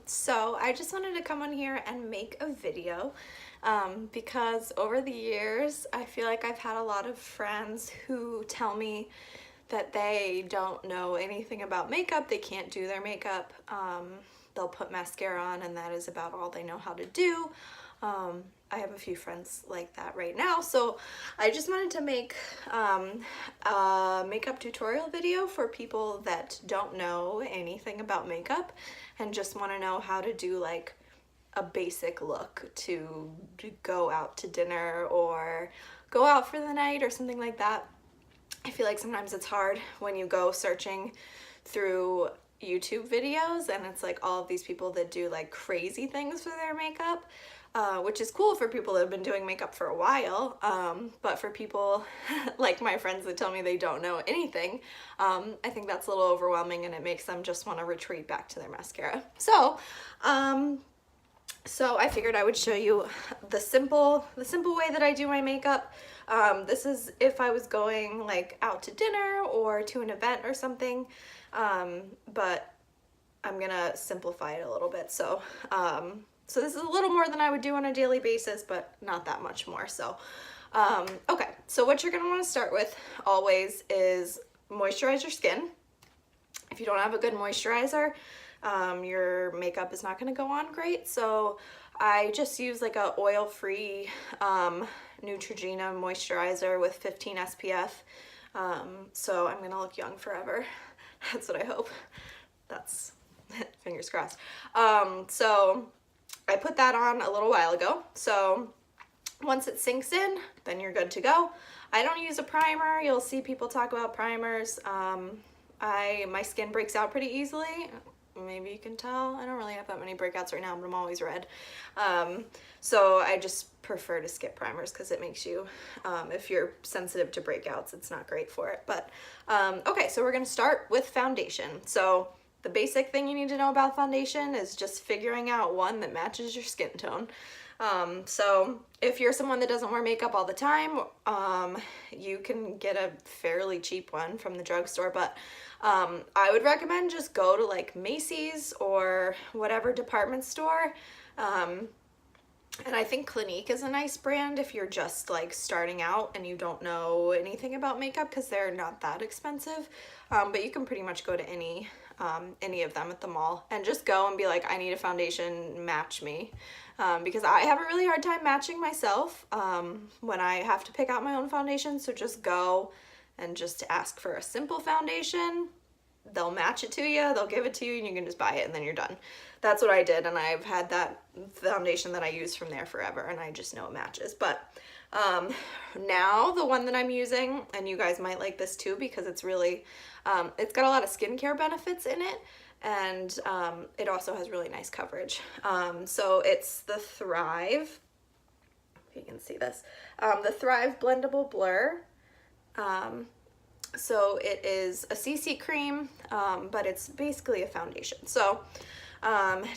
So I just wanted to come on here and make a video because over the years I feel like I've had a lot of friends who tell me that they don't know anything about makeup, they can't do their makeup, they'll put mascara on and that is about all they know how to do. I have a few friends like that right now, so I just wanted to make a makeup tutorial video for people that don't know anything about makeup and just want to know how to do like a basic look to go out to dinner or go out for the night or something like that. I feel like sometimes it's hard when you go searching through YouTube videos and it's like all of these people that do like crazy things for their makeup, which is cool for people that have been doing makeup for a while, but for people like my friends that tell me they don't know anything, I think that's a little overwhelming and it makes them just want to retreat back to their mascara. So I figured I would show you the simple way that I do my makeup. This is if I was going like out to dinner or to an event or something, but I'm gonna simplify it a little bit. So this is a little more than I would do on a daily basis, but not that much more. So okay, so what you're gonna want to start with always is moisturize your skin. If you don't have a good moisturizer, your makeup is not going to go on great. So I just use like a oil-free Neutrogena moisturizer with 15 SPF. So I'm going to look young forever. That's what I hope. That's fingers crossed. So I put that on a little while ago. So once it sinks in, then you're good to go. I don't use a primer. You'll see people talk about primers. My skin breaks out pretty easily. Maybe you can tell. I don't really have that many breakouts right now, but I'm always red. So I just prefer to skip primers because it makes you, if you're sensitive to breakouts, it's not great for it. But okay, so we're gonna start with foundation. So the basic thing you need to know about foundation is just figuring out one that matches your skin tone. So if you're someone that doesn't wear makeup all the time, you can get a fairly cheap one from the drugstore, but I would recommend just go to like Macy's or whatever department store. And I think Clinique is a nice brand if you're just like starting out and you don't know anything about makeup because they're not that expensive. But you can pretty much go to any of them at the mall and just go and be like, I need a foundation, match me. Because I have a really hard time matching myself when I have to pick out my own foundation. So just go and just ask for a simple foundation. They'll match it to you, they'll give it to you, and you can just buy it and then you're done. That's what I did, and I've had that foundation that I use from there forever, and I just know it matches. But now the one that I'm using, and you guys might like this too because it's really, it's got a lot of skincare benefits in it, and it also has really nice coverage. So it's the Thrive, if you can see this, the Thrive Blendable Blur. So it is a CC cream, but it's basically a foundation. So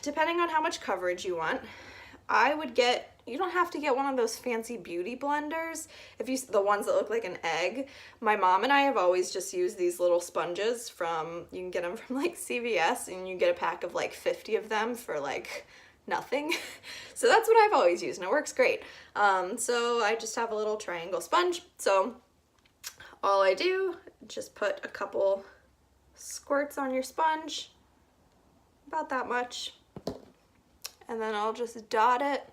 depending on how much coverage you want, I would get, you don't have to get one of those fancy beauty blenders. If you, the ones that look like an egg, my mom and I have always just used these little sponges from, you can get them from like CVS, and you get a pack of like 50 of them for like nothing. So that's what I've always used, and it works great. So I just have a little triangle sponge. So all I do, just put a couple squirts on your sponge, about that much, and then I'll just dot it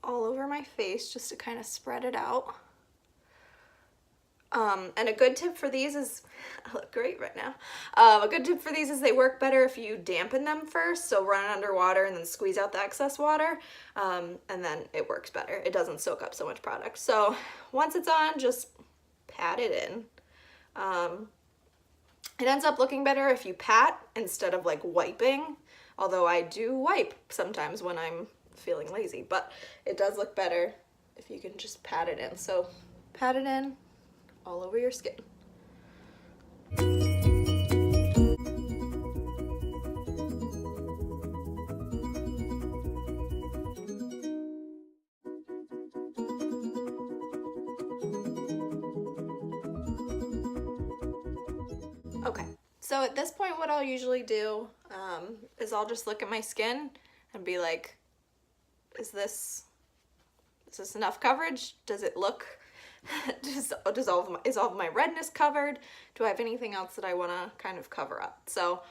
all over my face just to kind of spread it out. And a good tip for these is, I look great right now. A good tip for these is they work better if you dampen them first. So run it under water and then squeeze out the excess water. And then it works better. It doesn't soak up so much product. So once it's on, just pat it in. It ends up looking better if you pat instead of like wiping. Although I do wipe sometimes when I'm feeling lazy, but it does look better if you can just pat it in. So pat it in all over your skin. Okay, So at this point, what I'll usually do is I'll just look at my skin and be like, is this enough coverage? Does it look, is all of my redness covered? Do I have anything else that I want to kind of cover up? So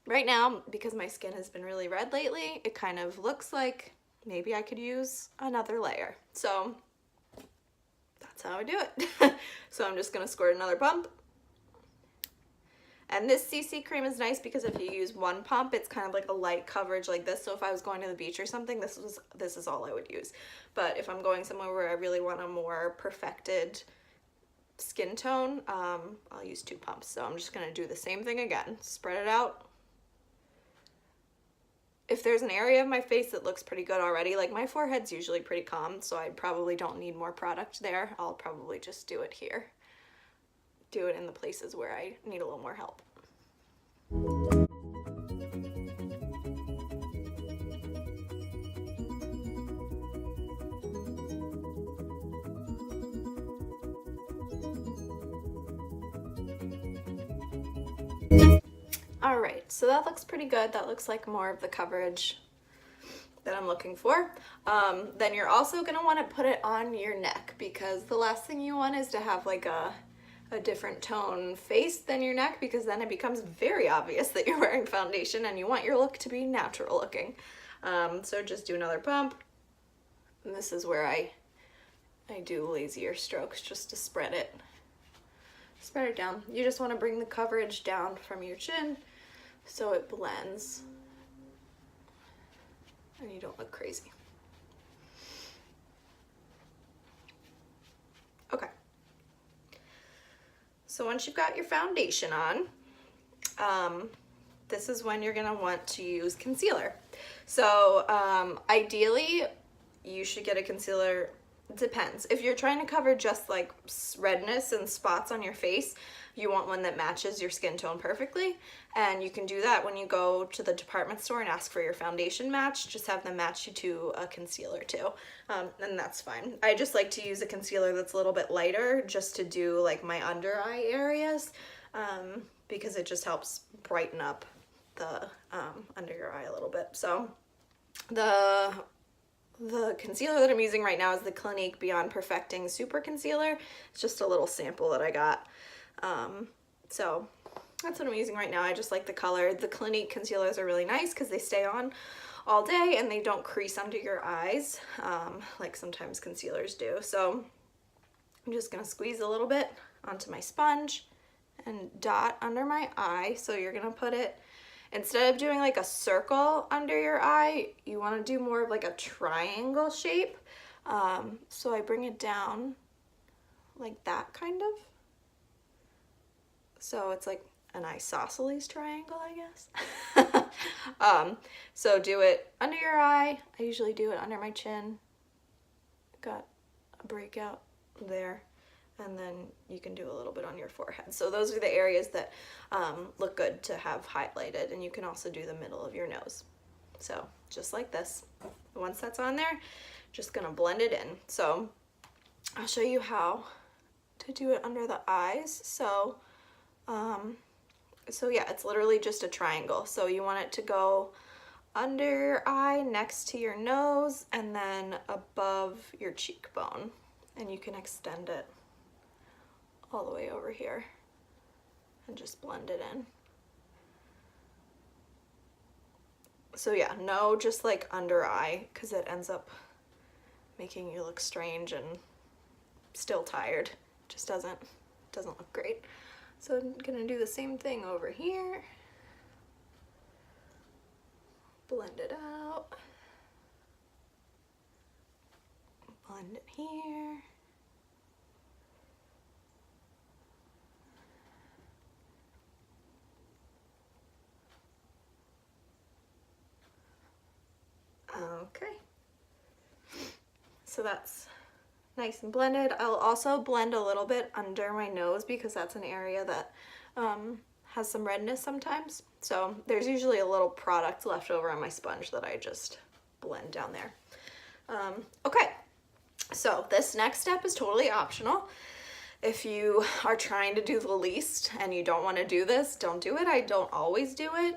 right now, because my skin has been really red lately, it kind of looks like maybe I could use another layer. So that's how I do it. So I'm just gonna squirt another pump. And this CC cream is nice because if you use one pump, it's kind of like a light coverage like this. So if I was going to the beach or something, this is all I would use. But if I'm going somewhere where I really want a more perfected skin tone, I'll use 2 pumps. So I'm just gonna do the same thing again. Spread it out. If there's an area of my face that looks pretty good already, like my forehead's usually pretty calm, so I probably don't need more product there. I'll probably just do it here. Do it in the places where I need a little more help. All right, so that looks pretty good. That looks like more of the coverage that I'm looking for. Then you're also gonna wanna put it on your neck, because the last thing you want is to have like a different tone face than your neck, because then it becomes very obvious that you're wearing foundation and you want your look to be natural looking. So just do another pump. And this is where I do lazier strokes just to spread it down. You just want to bring the coverage down from your chin so it blends and you don't look crazy. Okay. So once you've got your foundation on, this is when you're gonna want to use concealer. So ideally, you should get a concealer. It depends. If you're trying to cover just like redness and spots on your face, you want one that matches your skin tone perfectly. And you can do that when you go to the department store and ask for your foundation match. Just have them match you to a concealer too. And that's fine. I just like to use a concealer that's a little bit lighter just to do like my under eye areas, because it just helps brighten up the under your eye a little bit. So the concealer that I'm using right now is the Clinique Beyond Perfecting Super Concealer. It's just a little sample that I got. So that's what I'm using right now. I just like the color. The Clinique concealers are really nice because they stay on all day and they don't crease under your eyes like sometimes concealers do. So I'm just gonna squeeze a little bit onto my sponge and dot under my eye. So you're gonna put it, instead of doing like a circle under your eye, you want to do more of like a triangle shape. So I bring it down like that kind of. So it's like an isosceles triangle, I guess. So do it under your eye. I usually do it under my chin. Got a breakout there. And then you can do a little bit on your forehead. So those are the areas that look good to have highlighted, and you can also do the middle of your nose. So just like this. Once that's on there, just gonna blend it in. So I'll show you how to do it under the eyes. So yeah, it's literally just a triangle. So you want it to go under your eye, next to your nose, and then above your cheekbone. And you can extend it all the way over here and just blend it in. So yeah, no, just like under eye, because it ends up making you look strange and still tired. Just doesn't look great. So I'm gonna do the same thing over here. Blend it out. Blend it here. Okay, so that's nice and blended. I'll also blend a little bit under my nose because that's an area that has some redness sometimes. So there's usually a little product left over on my sponge that I just blend down there. Okay, so this next step is totally optional. if you are trying to do the least and you don't want to do this, don't do it. I don't always do it,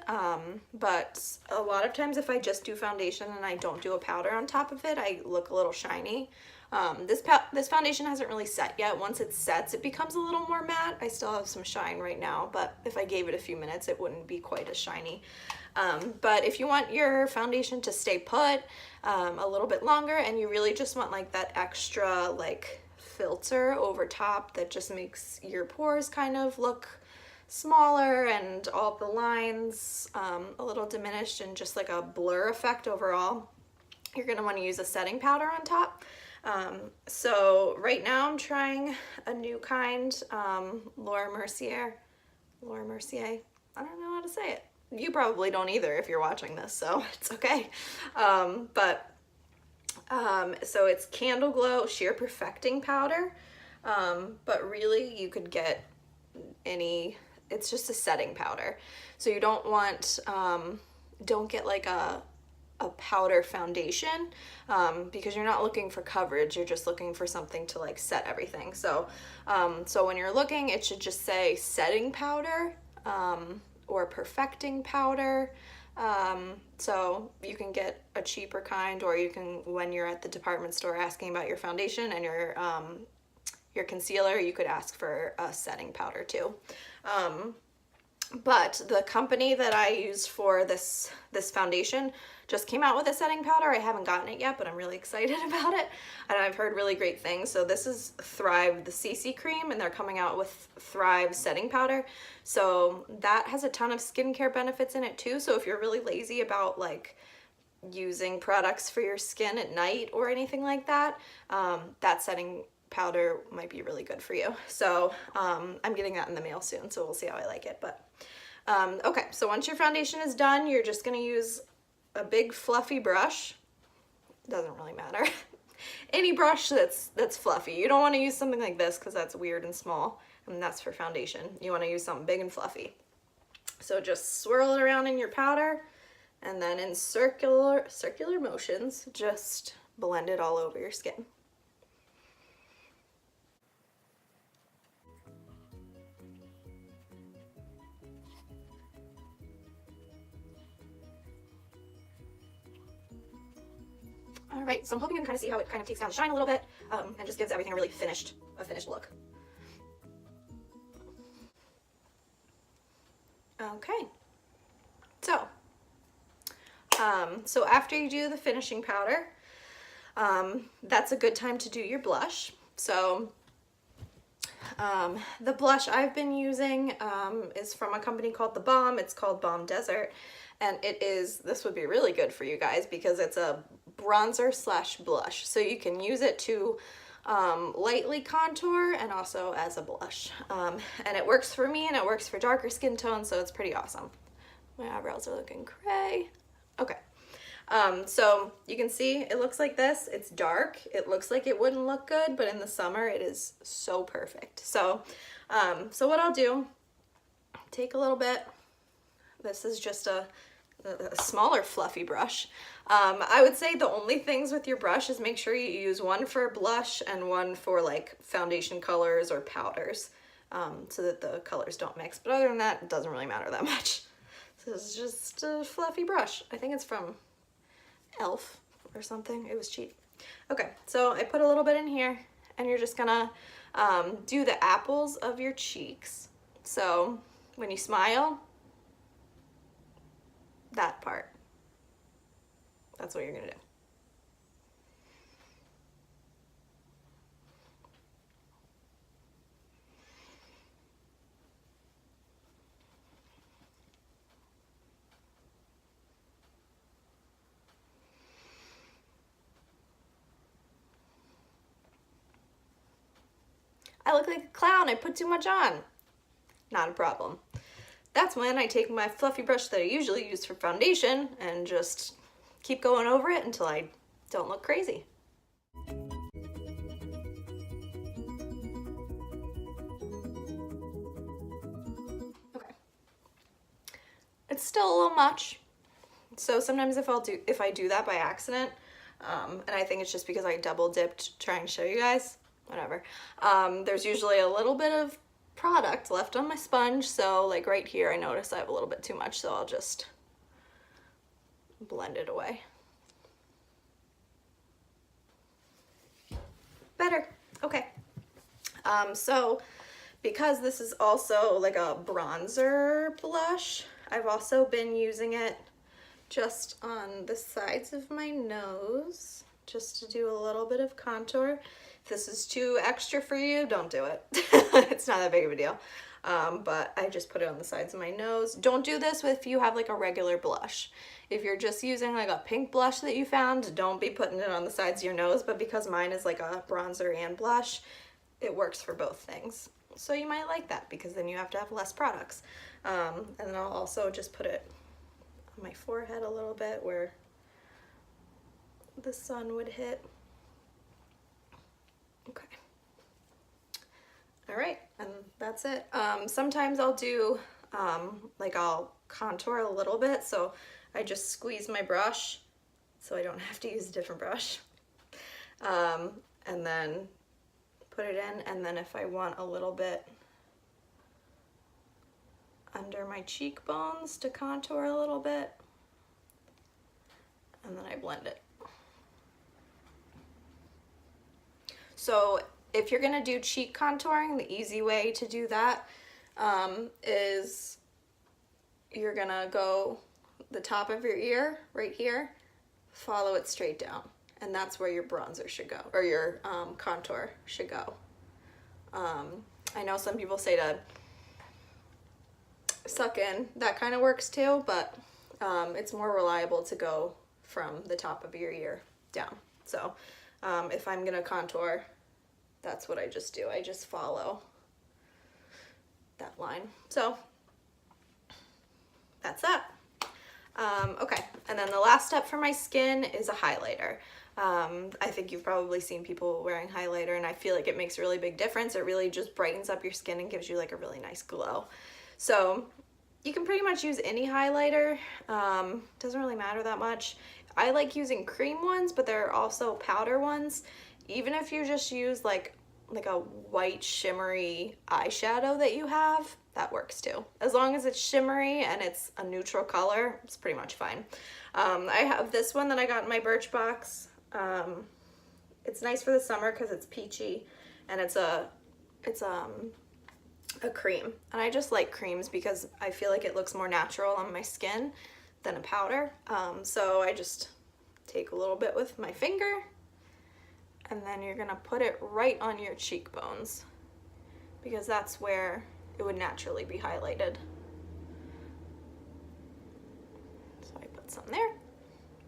but a lot of times if I just do foundation and I don't do a powder on top of it, I look a little shiny. This foundation hasn't really set yet. Once it sets, it becomes a little more matte. I still have some shine right now, but if I gave it a few minutes, it wouldn't be quite as shiny. But if you want your foundation to stay put a little bit longer, and you really just want like that extra like filter over top that just makes your pores kind of look smaller and all the lines a little diminished and just like a blur effect overall, you're going to want to use a setting powder on top. So right now I'm trying a new kind, Mercier. I don't know how to say it. You probably don't either if you're watching this, so it's okay. So it's Candleglow Sheer Perfecting Powder, but really you could get any, it's just a setting powder. So you don't want, don't get like a powder foundation, because you're not looking for coverage, you're just looking for something to like set everything. So, so when you're looking, it should just say setting powder, or perfecting powder. So you can get a cheaper kind, or you can, when you're at the department store asking about your foundation and your concealer, you could ask for a setting powder too. But the company that I use for this foundation just came out with a setting powder. I haven't gotten it yet, but I'm really excited about it, and I've heard really great things. So this is Thrive, the CC cream, and they're coming out with Thrive setting powder. So that has a ton of skincare benefits in it too. So if you're really lazy about like using products for your skin at night or anything like that, that setting powder might be really good for you. So I'm getting that in the mail soon, so we'll see how I like it. But okay, so once your foundation is done, you're just gonna use a big fluffy brush. Doesn't really matter. Any brush that's fluffy. You don't want to use something like this because that's weird and small, and that's for foundation. You want to use something big and fluffy. So just swirl it around in your powder, and then in circular motions, just blend it all over your skin. All right, so I'm hoping you can kind of see how it kind of takes down the shine a little bit, and just gives everything a really finished look. Okay, so so after you do the finishing powder, that's a good time to do your blush. So the blush I've been using is from a company called The Balm. It's called Balm Desert, and it is, this would be really good for you guys because it's a bronzer slash blush. So you can use it to lightly contour and also as a blush. And it works for me and it works for darker skin tones, so it's pretty awesome. My eyebrows are looking gray. Okay. So you can see it looks like this. It's dark. It looks like it wouldn't look good, but in the summer it is so perfect. So, so what I'll do, take a little bit. This is just a smaller fluffy brush. I would say the only things with your brush is make sure you use one for blush and one for like foundation colors or powders, so that the colors don't mix. But other than that, it doesn't really matter that much. So this is just a fluffy brush. I think it's from Elf or something. It was cheap. Okay, so I put a little bit in here, and you're just gonna do the apples of your cheeks. So when you smile, that part, that's what you're gonna do. I look like a clown, I put too much on. Not a problem. That's when I take my fluffy brush that I usually use for foundation and just keep going over it until I don't look crazy. Okay. It's still a little much. So sometimes if I do that by accident, and I think it's just because I double dipped trying to show you guys, whatever. There's usually a little bit of product left on my sponge, so like right here I notice I have a little bit too much, so I'll just blend it away. Better. Okay. So because this is also like a bronzer blush, I've also been using it just on the sides of my nose, just to do a little bit of contour. If this is too extra for you, don't do it. It's not that big of a deal. But I just put it on the sides of my nose. Don't do this if you have like a regular blush. If you're just using like a pink blush that you found, don't be putting it on the sides of your nose, but because mine is like a bronzer and blush, it works for both things. So you might like that because then you have to have less products. And then I'll also just put it on my forehead a little bit where the sun would hit. Okay. All right, and that's it. Sometimes I'll do, like I'll contour a little bit, so I just squeeze my brush so I don't have to use a different brush. And then put it in, and then if I want a little bit under my cheekbones to contour a little bit, and then I blend it. So if you're gonna do cheek contouring, the easy way to do that is you're gonna go the top of your ear right here, follow it straight down, and that's where your bronzer should go, or your contour should go. I know some people say to suck in, that kind of works too, but it's more reliable to go from the top of your ear down. So if I'm gonna contour, that's what I just do. I just follow that line. So that's that. Okay, and then the last step for my skin is a highlighter. I think you've probably seen people wearing highlighter, and I feel like it makes a really big difference. It really just brightens up your skin and gives you like a really nice glow. So you can pretty much use any highlighter. Doesn't really matter that much. I like using cream ones, but there are also powder ones. Even if you just use like a white shimmery eyeshadow that you have, that works too. As long as it's shimmery and it's a neutral color, it's pretty much fine. I have this one that I got in my Birchbox. It's nice for the summer because it's peachy, and it's a cream. And I just like creams because I feel like it looks more natural on my skin than a powder. So I just take a little bit with my finger, and then you're gonna put it right on your cheekbones because that's where it would naturally be highlighted. So I put some there,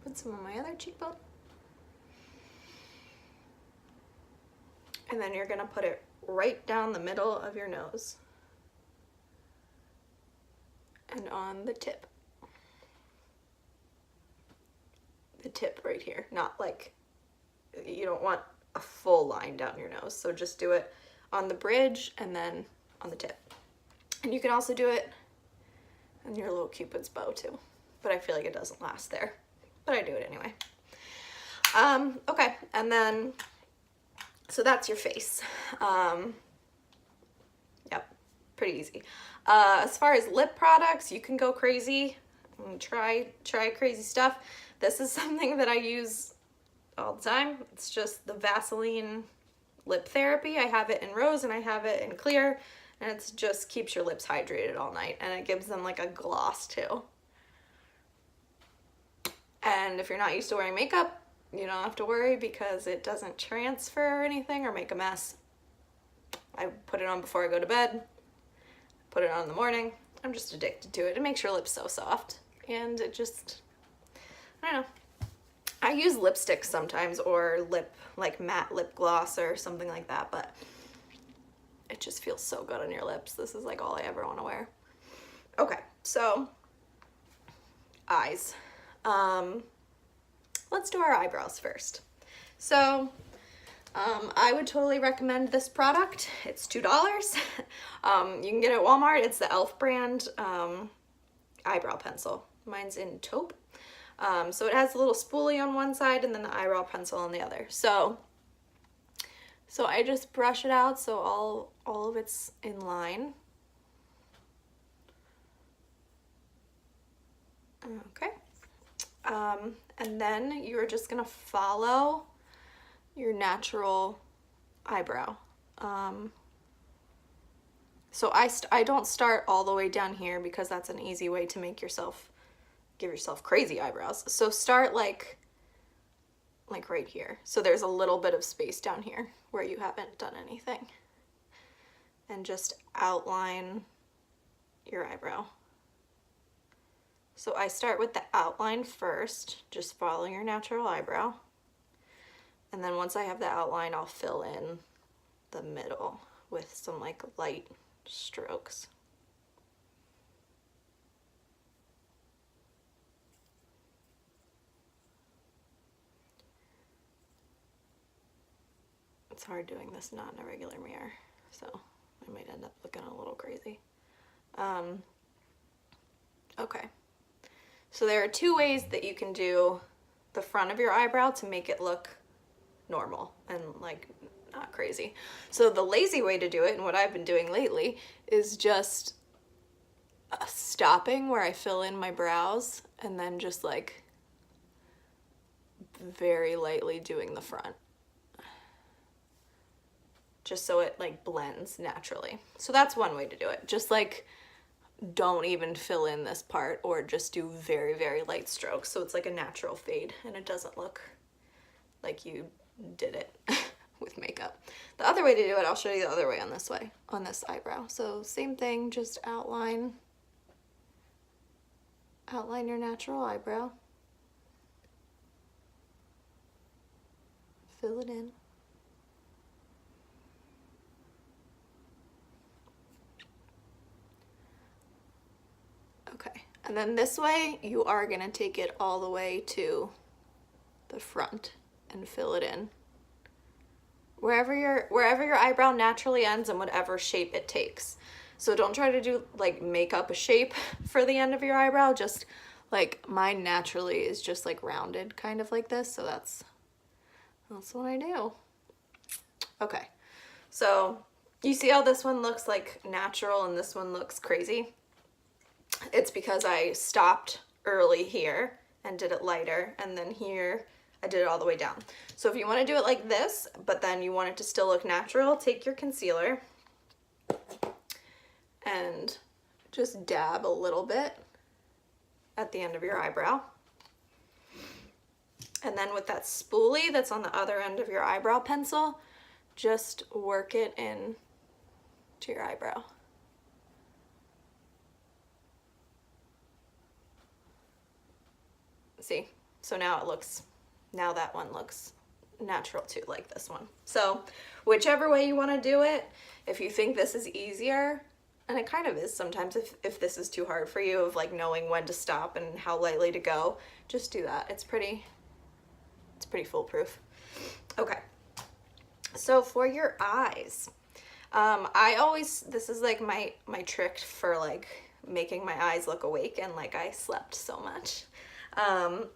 put some on my other cheekbone, and then you're gonna put it right down the middle of your nose and on the tip. The tip right here, not like, you don't want a full line down your nose, so just do it on the bridge and then on the tip. And you can also do it on your little Cupid's bow too, but I feel like it doesn't last there, but I do it anyway. Okay, and then, so that's your face. Yep, pretty easy. As far as lip products, you can go crazy and try crazy stuff. This is something that I use all the time. It's just the Vaseline lip therapy. I have it in rose and I have it in clear, and it just keeps your lips hydrated all night, and it gives them like a gloss too. And if you're not used to wearing makeup, you don't have to worry because it doesn't transfer or anything or make a mess. I put it on before I go to bed, put it on in the morning. I'm just addicted to it. It makes your lips so soft, and it just, I don't know. I use lipstick sometimes, or like matte lip gloss or something like that, but it just feels so good on your lips. This is like all I ever want to wear. Okay, so eyes. Let's do our eyebrows first. So I would totally recommend this product. It's $2. You can get it at Walmart. It's the e.l.f. brand eyebrow pencil. Mine's in taupe. So it has a little spoolie on one side and then the eyebrow pencil on the other. So So I just brush it out so all of it's in line. Okay. And then you're just gonna follow your natural eyebrow. So I don't start all the way down here because that's an easy way to give yourself crazy eyebrows. So start like right here. So there's a little bit of space down here where you haven't done anything. And just outline your eyebrow. So I start with the outline first, just follow your natural eyebrow. And then once I have the outline, I'll fill in the middle with some like light strokes. It's hard doing this not in a regular mirror, so I might end up looking a little crazy. Okay, so there are two ways that you can do the front of your eyebrow to make it look normal and like not crazy. So the lazy way to do it, and what I've been doing lately, is just stopping where I fill in my brows and then just like very lightly doing the front, just so it like blends naturally. So that's one way to do it. Just like don't even fill in this part, or just do very, very light strokes so it's like a natural fade and it doesn't look like you did it with makeup. The other way to do it, I'll show you the other way on this eyebrow. So same thing, just outline your natural eyebrow. Fill it in. Okay, and then this way you are gonna take it all the way to the front and fill it in. Wherever your eyebrow naturally ends and whatever shape it takes. So don't try to do like make up a shape for the end of your eyebrow, just like mine naturally is just like rounded kind of like this, so that's what I do. Okay, so you see how this one looks like natural and this one looks crazy? It's because I stopped early here and did it lighter, and then here I did it all the way down. So if you want to do it like this, but then you want it to still look natural, take your concealer and just dab a little bit at the end of your eyebrow. And then with that spoolie that's on the other end of your eyebrow pencil, just work it in to your eyebrow. See? So now that one looks natural too, like this one. So whichever way you want to do it, if you think this is easier, and it kind of is sometimes if this is too hard for you, of like knowing when to stop and how lightly to go, just do that. It's pretty foolproof. Okay, so for your eyes, this is like my trick for like making my eyes look awake and like I slept so much,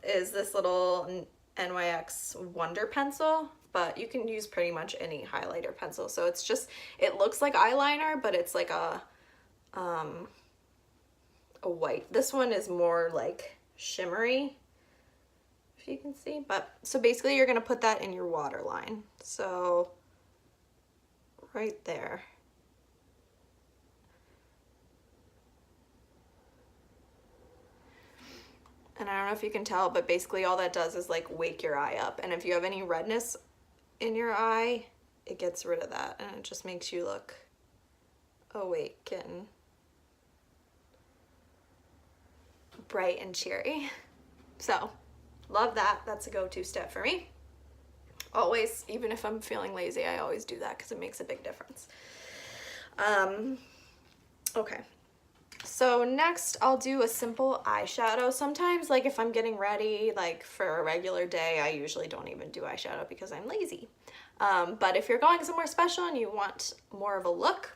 is this little NYX Wonder Pencil, but you can use pretty much any highlighter pencil. So it's just, it looks like eyeliner, but it's like a white. This one is more like shimmery, if you can see. But so basically you're gonna put that in your waterline. So right there. And I don't know if you can tell, but basically all that does is like wake your eye up. And if you have any redness in your eye, it gets rid of that and it just makes you look awake and bright and cheery. So love that. That's a go-to step for me. Always, even if I'm feeling lazy, I always do that because it makes a big difference. Okay. So next I'll do a simple eyeshadow. Sometimes like if I'm getting ready like for a regular day, I usually don't even do eyeshadow because I'm lazy. But if you're going somewhere special and you want more of a look,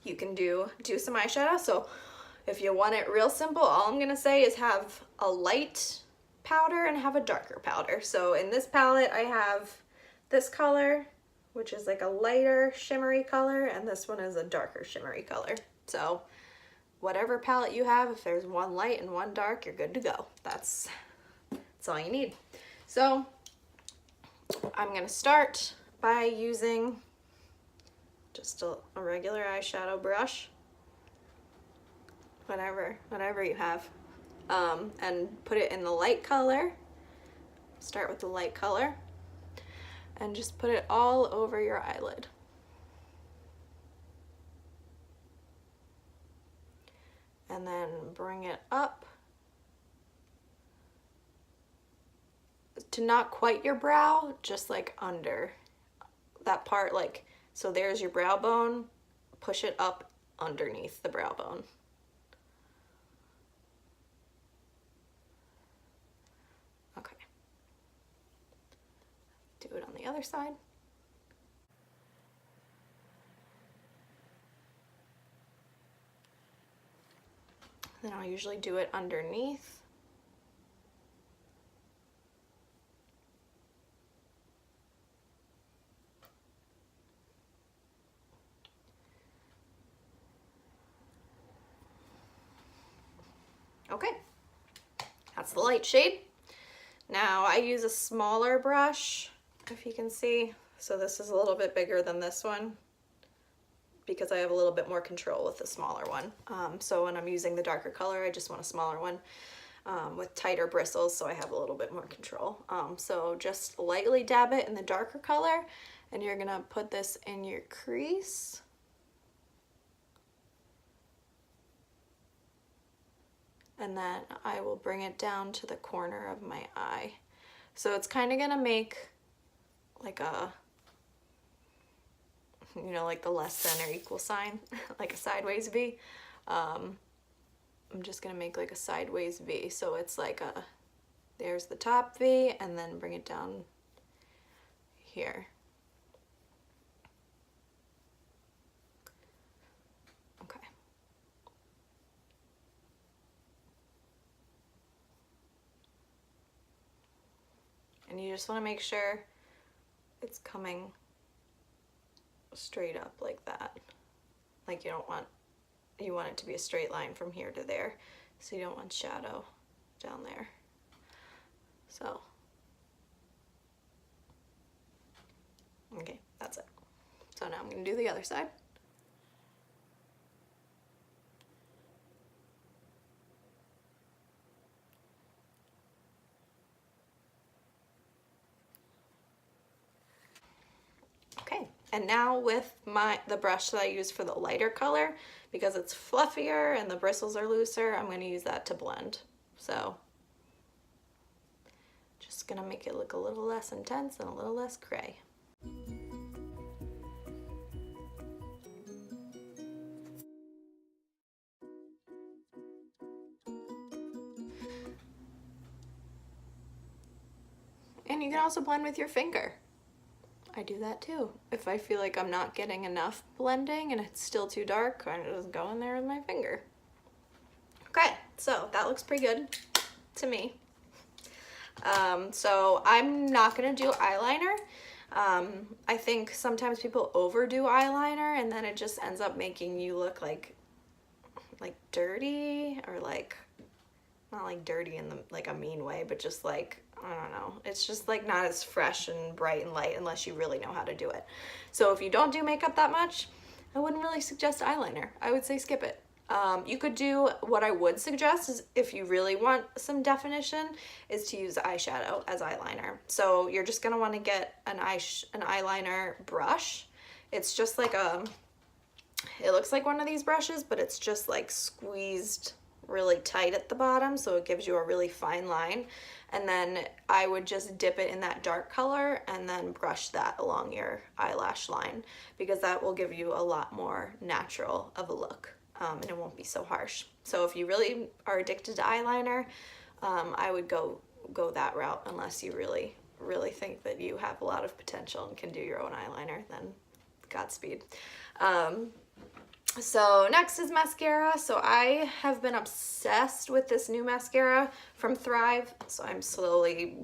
you can do some eyeshadow. So if you want it real simple, all I'm gonna say is have a light powder and have a darker powder. So in this palette I have this color, which is like a lighter shimmery color, and this one is a darker shimmery color. So whatever palette you have, if there's one light and one dark, you're good to go. That's all you need. So I'm gonna start by using just a regular eyeshadow brush, whatever you have, and put it in the light color. Start with the light color and just put it all over your eyelid. And then bring it up to not quite your brow, just like under that part, like, so there's your brow bone, push it up underneath the brow bone. Okay. Do it on the other side. Then I'll usually do it underneath. Okay, that's the light shade. Now I use a smaller brush, if you can see. So this is a little bit bigger than this one because I have a little bit more control with the smaller one. So when I'm using the darker color, I just want a smaller one with tighter bristles, so I have a little bit more control. So just lightly dab it in the darker color, and you're gonna put this in your crease. And then I will bring it down to the corner of my eye. So it's kind of gonna make like a, you know, like the less than or equal sign, like a sideways V. I'm just gonna make like a sideways V. So it's like a, there's the top V, and then bring it down here. Okay. And you just wanna make sure it's coming straight up like that. Like you don't want, you want it to be a straight line from here to there. So you don't want shadow down there. So, okay, that's it. So now I'm gonna do the other side. Okay, and now with the brush that I use for the lighter color, because it's fluffier and the bristles are looser, I'm going to use that to blend. So just going to make it look a little less intense and a little less gray. And you can also blend with your finger. I do that too. If I feel like I'm not getting enough blending and it's still too dark, I just go in there with my finger. Okay, so that looks pretty good to me. So I'm not gonna do eyeliner. I think sometimes people overdo eyeliner and then it just ends up making you look like dirty, or like, not like dirty in the, like a mean way, but just like, I don't know. It's just like not as fresh and bright and light unless you really know how to do it. So if you don't do makeup that much, I wouldn't really suggest eyeliner. I would say skip it. You could do, what I would suggest is, if you really want some definition, is to use eyeshadow as eyeliner. So you're just gonna wanna get an eyeliner brush. It's just like it looks like one of these brushes, but it's just like squeezed really tight at the bottom, so it gives you a really fine line. And then I would just dip it in that dark color and then brush that along your eyelash line, because that will give you a lot more natural of a look, and it won't be so harsh. So if you really are addicted to eyeliner, I would go that route, unless you really think that you have a lot of potential and can do your own eyeliner, then Godspeed. So next is mascara. So I have been obsessed with this new mascara from Thrive. So I'm slowly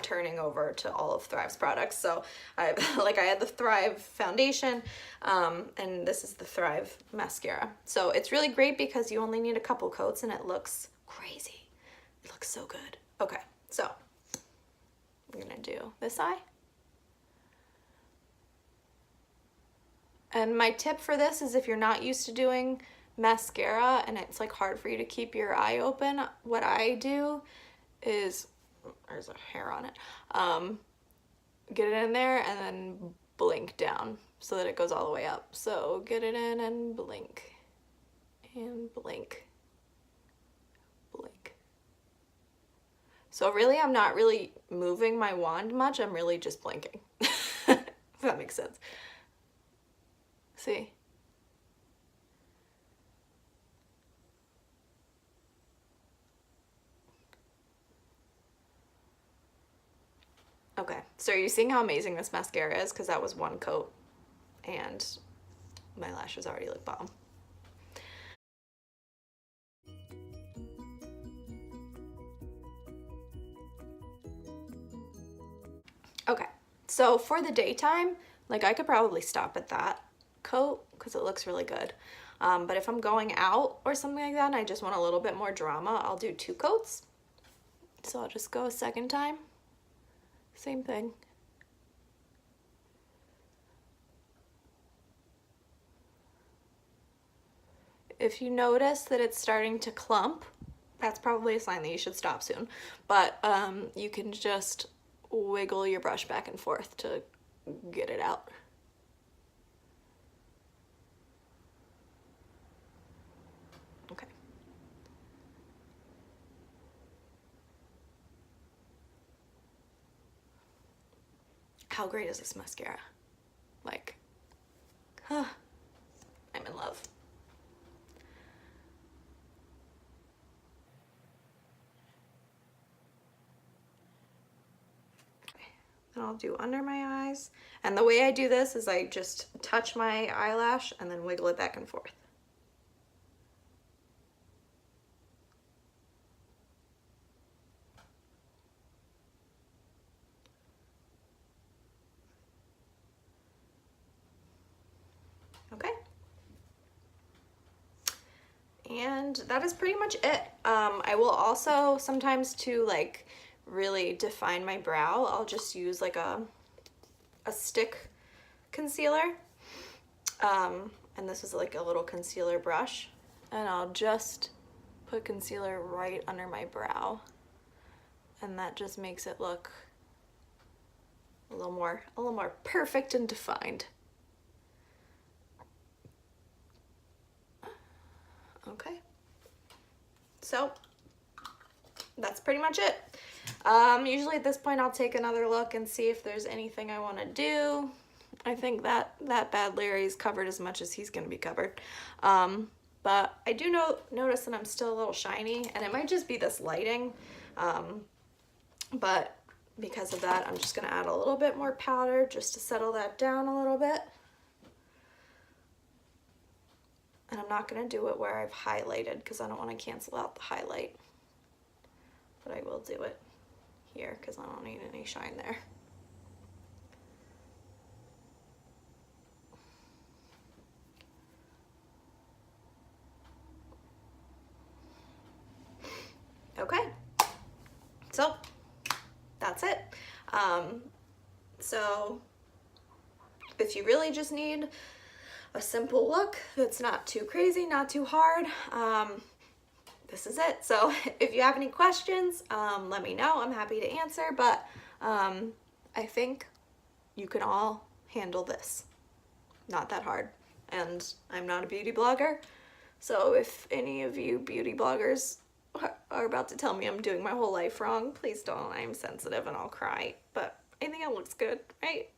turning over to all of Thrive's products. So I I had the Thrive foundation, and this is the Thrive mascara. So it's really great because you only need a couple coats and it looks crazy. It looks so good. Okay, so I'm gonna do this eye. And my tip for this is if you're not used to doing mascara and it's like hard for you to keep your eye open, what I do is, there's a hair on it, get it in there and then blink down so that it goes all the way up. So get it in and blink, blink. So really, I'm not really moving my wand much, I'm really just blinking, if that makes sense. See? Okay, so are you seeing how amazing this mascara is? Because that was one coat and my lashes already look bomb. Okay, so for the daytime, like I could probably stop at that coat because it looks really good. But if I'm going out or something like that and I just want a little bit more drama, I'll do 2 coats. So I'll just go a second time. Same thing. If you notice that it's starting to clump, that's probably a sign that you should stop soon. But you can just wiggle your brush back and forth to get it out. Okay. How great is this mascara? Like, I'm in love. And I'll do under my eyes. And the way I do this is I just touch my eyelash and then wiggle it back and forth. Okay. And that is pretty much it. I will also sometimes to like really define my brow, I'll just use like a stick concealer. And this is like a little concealer brush. And I'll just put concealer right under my brow. And that just makes it look a little more perfect and defined. Okay, so that's pretty much it. Usually at this point I'll take another look and see if there's anything I want to do. I think that bad Larry's covered as much as he's going to be covered. But I do notice that I'm still a little shiny, and it might just be this lighting. But because of that, I'm just going to add a little bit more powder just to settle that down a little bit. And I'm not going to do it where I've highlighted because I don't want to cancel out the highlight. But I will do it here because I don't need any shine there. Okay, so that's it. So if you really just need a simple look that's not too crazy, not too hard, this is it. So if you have any questions, let me know. I'm happy to answer, but I think you can all handle this. Not that hard. And I'm not a beauty blogger, so if any of you beauty bloggers are about to tell me I'm doing my whole life wrong, please don't. I'm sensitive and I'll cry, but I think it looks good, right?